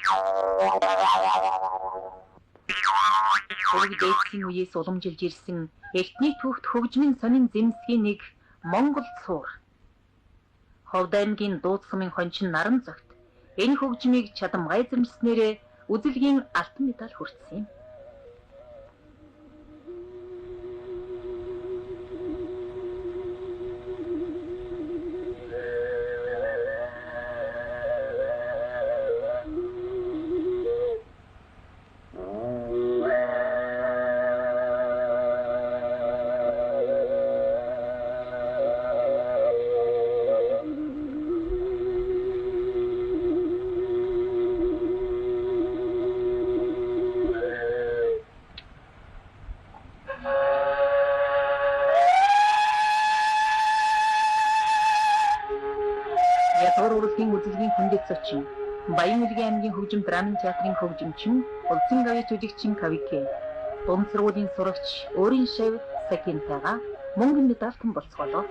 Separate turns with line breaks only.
Хөвг дээдсийн үеэс уламжилж ирсэн эртний түүхт хөгжмийн сонин зэмсгийн нэг Монгол цуур. Ховд аймгийн Дууц сумын хончин Наран зогт энэ хөгжмийг чадамгай эзэмшснээрээ үзэлгийн алтан медаль хүртсэн юм. Ятгар урлагийн үзэлгийн хүндэт зочин, Баян Улгийн аймгийн хөгжим драмын театрын хөгжимчин, Улсын гавьяа жүжигчин Кавике, дунд сургуулийн сурагч өөрийн шав Сакинтайгаа мөнгөн медальтан болцгоолоо.